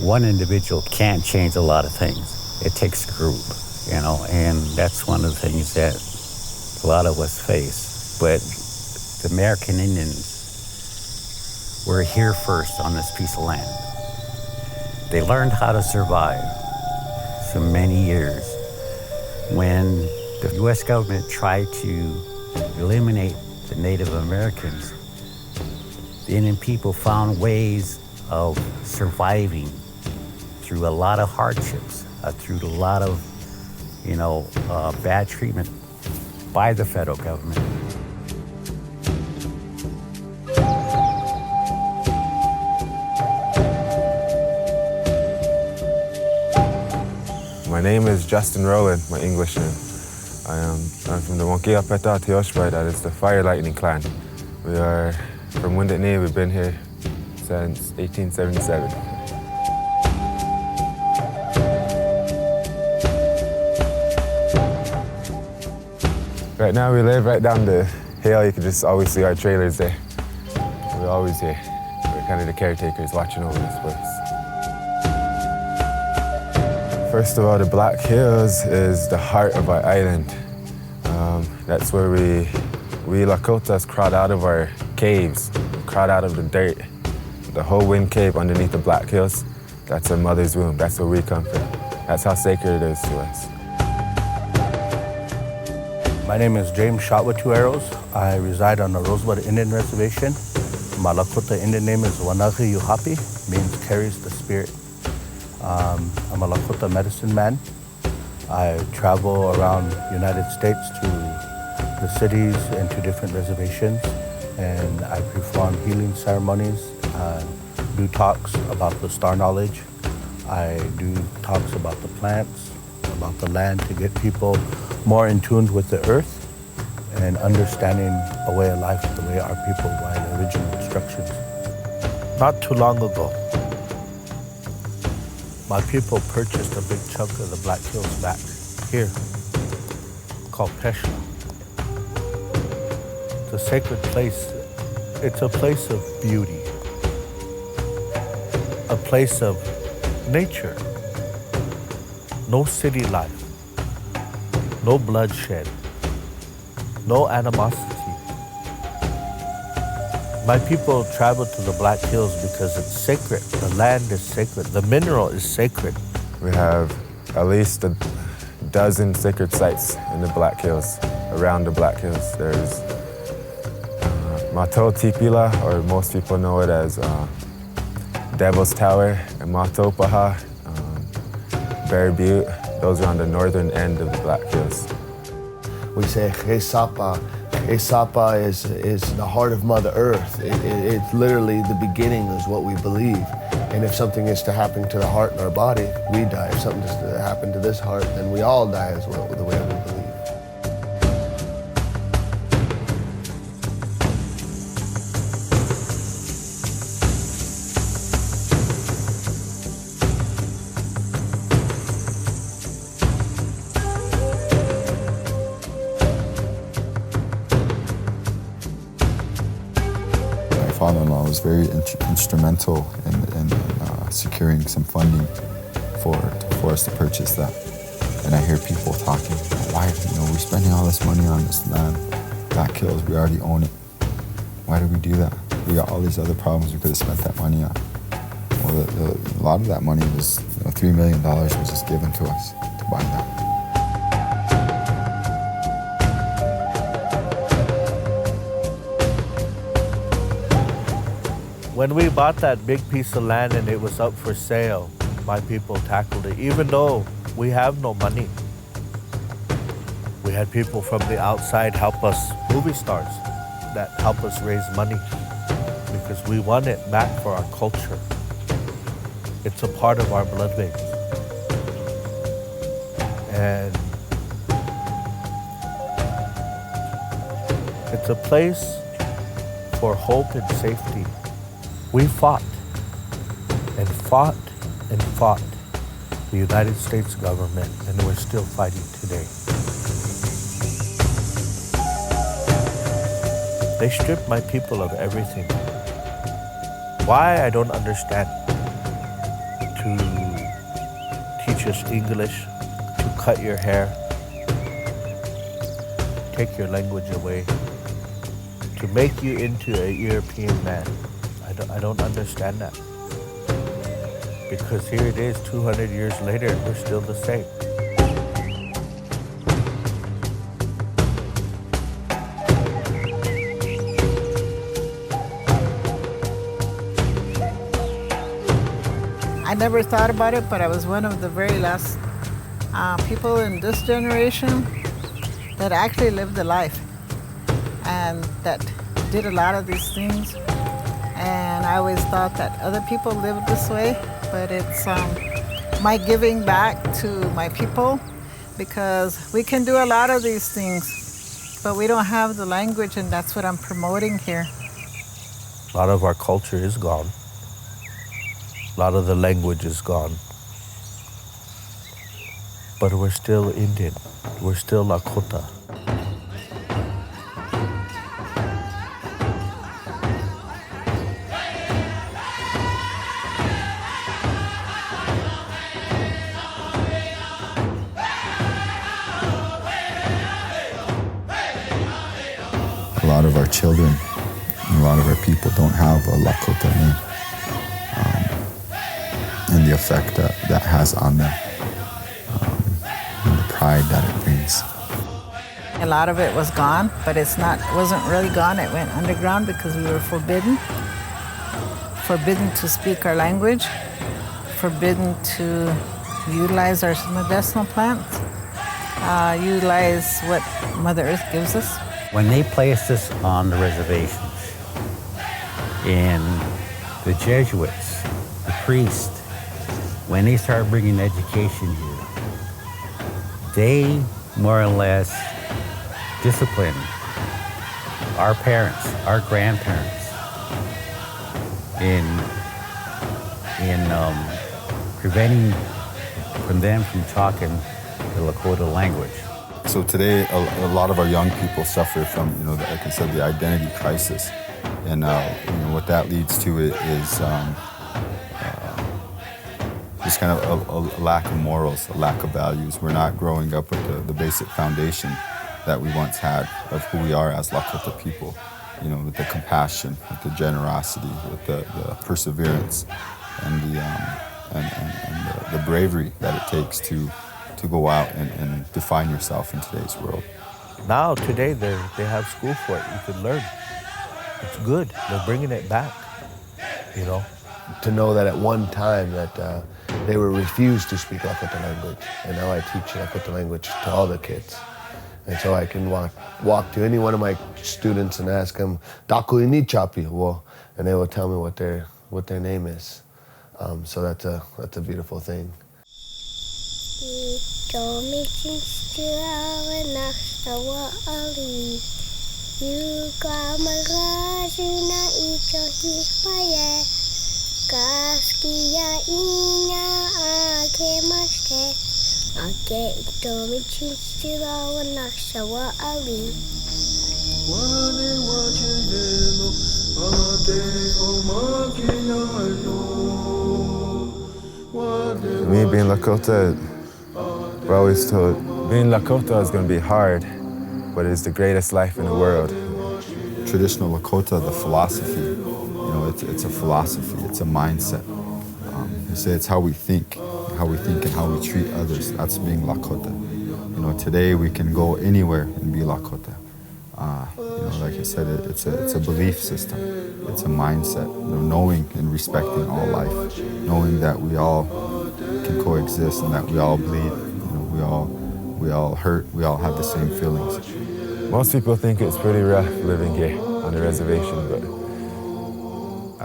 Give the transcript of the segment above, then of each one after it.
One individual can't change a lot of things. It takes a group, and that's one of the things that a lot of us face. But the American Indians were here first on this piece of land. They learned how to survive for many years. When the U.S. government tried to eliminate the Native Americans, the Indian people found ways of surviving through a lot of hardships, through a lot of, bad treatment by the federal government. My name is Justin Rowland, my English name. I'm from the Wonkia Peta Teoshbai, that is the Fire Lightning Clan. We are from Wounded Knee. We've been here since 1877. Right now we live right down the hill. You can just always see our trailers there. We're always here. We're kind of the caretakers watching over this place. First of all, the Black Hills is the heart of our island. That's where we Lakotas crawled out of our caves, crawled out of the dirt. The whole wind cave underneath the Black Hills, that's our mother's womb. That's where we come from. That's how sacred it is to us. My name is James, shot with 2 arrows. I reside on the Rosebud Indian Reservation. My Lakota Indian name is Wanahi Yuhapi, means carries the spirit. I'm a Lakota medicine man. I travel around the United States to the cities and to different reservations, and I perform healing ceremonies, do talks about the star knowledge. I do talks about the plants, about the land, to get people more in tune with the earth and understanding a way of life the way our people by the original instructions. Not too long ago, my people purchased a big chunk of the Black Hills back here, called Peshwa. It's a sacred place. It's a place of beauty, a place of nature, no city life, no bloodshed, no animosity. My people travel to the Black Hills because it's sacred. The land is sacred. The mineral is sacred. We have at least a dozen sacred sites in the Black Hills, around the Black Hills. There's Mato Tipila, or most people know it as Devil's Tower, and Mato Paha, Bear Butte. Those are on the northern end of the Black Hills. We say Chesapa. Chesapa is the heart of Mother Earth. It's literally the beginning is what we believe. And if something is to happen to the heart and our body, we die. If something is to happen to this heart, then we all die as well, the way we believe. My father-in-law was very instrumental in securing some funding for us to purchase that. And I hear people talking, why, we're spending all this money on this land, Black Hills, we already own it. Why do we do that? We got all these other problems we could have spent that money on. Well, a lot of that money was, $3 million was just given to us to buy that. When we bought that big piece of land and it was up for sale, my people tackled it, even though we have no money. We had people from the outside help us, movie stars, that help us raise money because we want it back for our culture. It's a part of our blood veins. And it's a place for hope and safety. We fought and fought and fought the United States government, and we're still fighting today. They stripped my people of everything. Why, I don't understand. To teach us English, to cut your hair, take your language away, to make you into a European man. I don't understand that. Because here it is, 200 years later, and we're still the same. I never thought about it, but I was one of the very last people in this generation that actually lived a life and that did a lot of these things. And I always thought that other people lived this way, but it's my giving back to my people, because we can do a lot of these things, but we don't have the language, and that's what I'm promoting here. A lot of our culture is gone. A lot of the language is gone. But we're still Indian. We're still Lakota. A lot of our children, and a lot of our people don't have a Lakota name. And the effect that has on them, and the pride that it brings. A lot of it was gone, but it wasn't really gone. It went underground because we were forbidden to speak our language, forbidden to utilize our medicinal plants, utilize what Mother Earth gives us. When they placed us on the reservations, and the Jesuits, the priests, when they started bringing education here, they more or less disciplined our parents, our grandparents, in preventing them from talking the Lakota language. So today, a lot of our young people suffer from, like I said, the identity crisis, and what that leads to is just kind of a lack of morals, a lack of values. We're not growing up with the basic foundation that we once had of who we are as Lakota people, with the compassion, with the generosity, with the perseverance, and the bravery that it takes to go out and define yourself in today's world. Now, today, they have school for it. You can learn. It's good. They're bringing it back, To know that at one time that they were refused to speak Lakota language, and now I teach Lakota language to all the kids. And so I can walk to any one of my students and ask them, "Daku ini chapi," and they will tell me what their name is. So that's a beautiful thing. Me being Lakota, we're always told being Lakota is going to be hard, but it's the greatest life in the world. Traditional Lakota, the philosophy, it's a philosophy, it's a mindset. They say it's how we think and how we treat others. That's being Lakota. Today we can go anywhere and be Lakota. Like I said, it's a belief system. It's a mindset. Knowing and respecting all life, knowing that we all can coexist and that we all bleed. We all hurt. We all have the same feelings. Most people think it's pretty rough living here on the reservation, but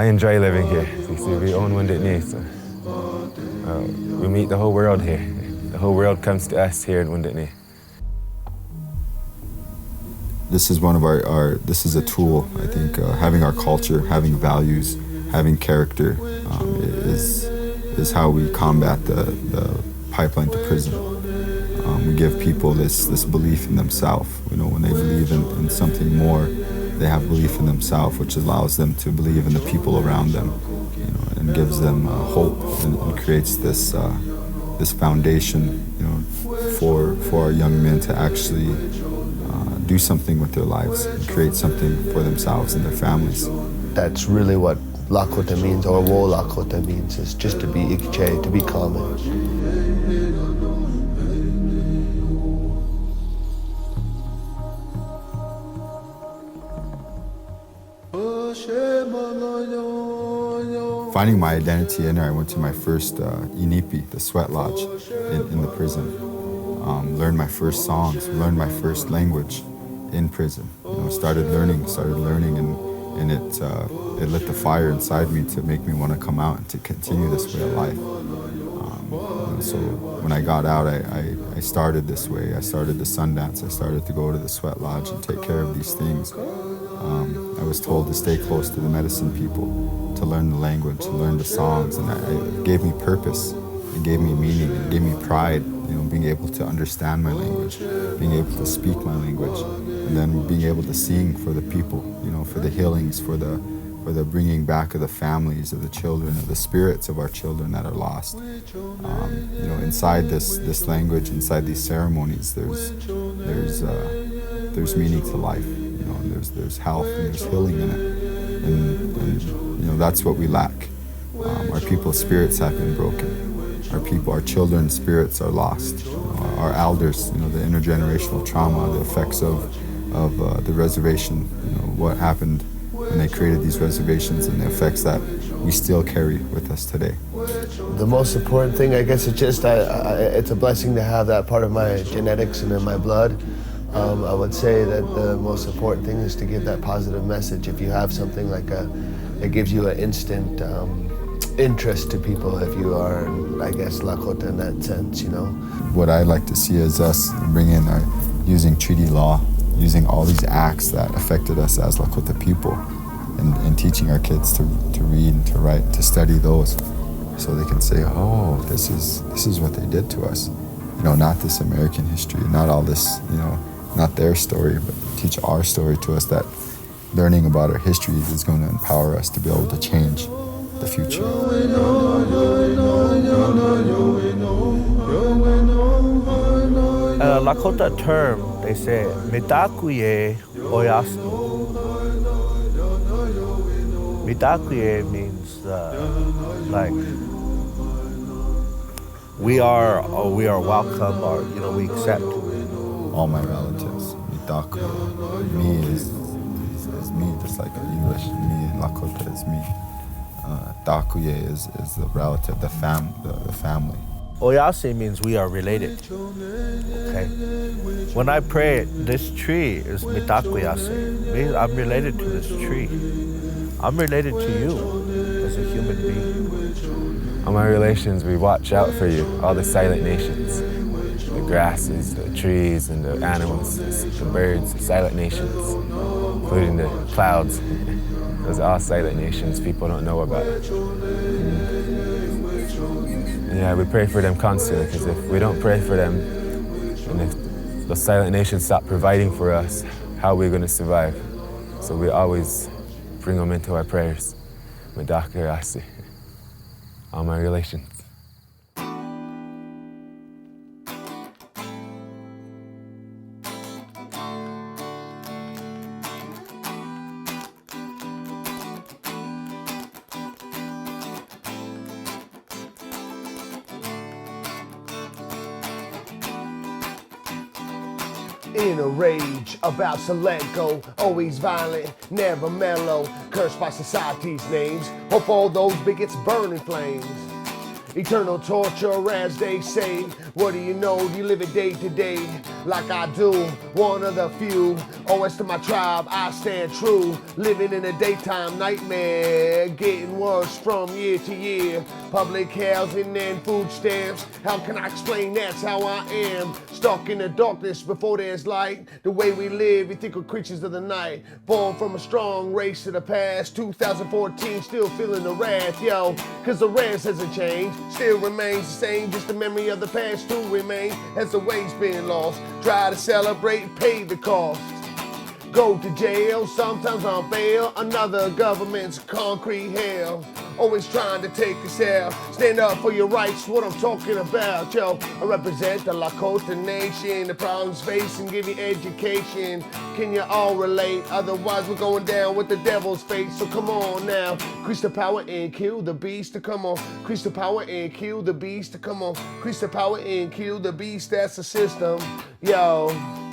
I enjoy living here. You see, we own Wounded Knee, so we meet the whole world here. The whole world comes to us here in Wounded Knee. This is one of this is a tool, I think, having our culture, having values, having character is how we combat the pipeline to prison. We give people this belief in themselves. When they believe in something more, they have belief in themselves, which allows them to believe in the people around them, and gives them hope and creates this this foundation, for our young men to actually do something with their lives and create something for themselves and their families. That's really what Lakota means, or wo Lakota means, is just to be ikche, to be common. Finding my identity in there, I went to my first inipi, the sweat lodge, in the prison. Learned my first songs, learned my first language in prison. Started learning, and it lit the fire inside me to make me want to come out and to continue this way of life. So when I got out, I started this way. I started the Sundance. I started to go to the sweat lodge and take care of these things. I was told to stay close to the medicine people, to learn the language, to learn the songs, and it gave me purpose. It gave me meaning. It gave me pride, being able to understand my language, being able to speak my language, and then being able to sing for the people, for the healings, for the bringing back of the families, of the children, of the spirits of our children that are lost. Inside this language, inside these ceremonies, there's meaning to life. There's health and there's healing in it, and that's what we lack. Our people's spirits have been broken. Our children's spirits are lost. Our elders, the intergenerational trauma, the effects of the reservation, what happened when they created these reservations, and the effects that we still carry with us today. The most important thing, I guess, it's just it's a blessing to have that part of my genetics and in my blood. I would say that the most important thing is to give that positive message. If you have something like it gives you an instant interest to people if you are, I guess, Lakota in that sense, What I like to see is us using treaty law, using all these acts that affected us as Lakota people, and teaching our kids to read and to write, to study those, so they can say, oh, this is what they did to us. Not this American history, not all this, not their story, but teach our story to us, that learning about our history is going to empower us to be able to change the future. Lakota term, they say, Mitakuye, Oyasin. Mitakuye means we are welcome, or we accept. All my relatives, Mitakuye. Me is me, just like in English. Me in Lakota is me. Takuye is the relative, the family. Oyasin means we are related. Okay. When I pray, this tree is Mitakuyase. Means I'm related to this tree. I'm related to you as a human being. All my relations, we watch out for you, all the silent nations. The grasses, the trees, and the animals, the birds, the silent nations, including the clouds. Those are all silent nations people don't know about. Yeah, we pray for them constantly, because if we don't pray for them, and if the silent nations stop providing for us, how are we going to survive? So we always bring them into our prayers. Medakirasi. All my relations. In a rage about Selenko, always violent, never mellow, cursed by society's names, hope all those bigots burn in flames. Eternal torture as they say, what do you know, do you live it day to day, like I do, one of the few, always to my tribe I stand true, living in a daytime nightmare, getting worse from year to year, public housing and food stamps, how can I explain that's how I am, stuck in the darkness before there's light, the way we live, you think we're creatures of the night, born from a strong race of the past, 2014 still feeling the wrath, yo, cause the rest hasn't changed, still remains the same, just the memory of the past to remain, as the way's been lost, try to celebrate, pay the cost. Go to jail, sometimes on bail, another government's concrete hell. always trying to take a sale. Stand up for your rights, what I'm talking about, yo. I represent the Lakota Nation, the problems facing, give you education. Can you all relate? Otherwise we're going down with the devil's fate. So come on now, increase the power and kill the beast. Come on, increase the power and kill the beast. Come on, increase the power and kill the beast. That's the system, yo.